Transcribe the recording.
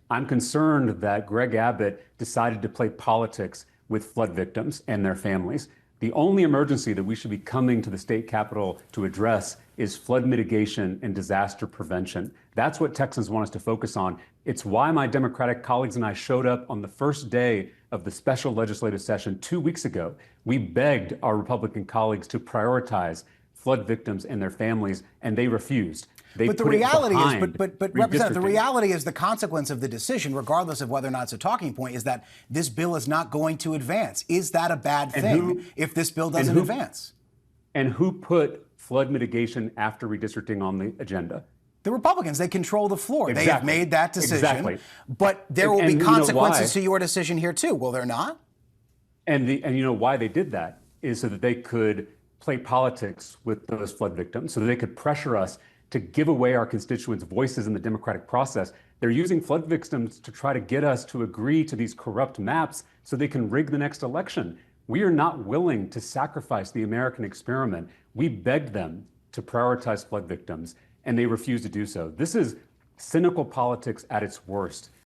I'm concerned that Greg Abbott decided to play politics with flood victims and their families. The only emergency that we should be coming to the state capitol to address is flood mitigation and disaster prevention. That's what Texans want us to focus on. It's why my Democratic colleagues and I showed up on the first day of the special legislative session 2 weeks ago. We begged our Republican colleagues to prioritize flood victims and their families, and they refused. But the reality is, Representative, the reality is the consequence of the decision, regardless of whether or not it's a talking point, is that this bill is not going to advance. Is that a bad thing if this bill doesn't advance? And who put flood mitigation after redistricting on the agenda? The Republicans. They control the floor. Exactly. They have made that decision. Exactly. But there will be consequences to your decision here, too. Will there not? And you know why they did that is so that they could play politics with those flood victims, so that they could pressure us to give away our constituents' voices in the democratic process. They're using flood victims to try to get us to agree to these corrupt maps so they can rig the next election. We are not willing to sacrifice the American experiment. We begged them to prioritize flood victims, and they refused to do so. This is cynical politics at its worst.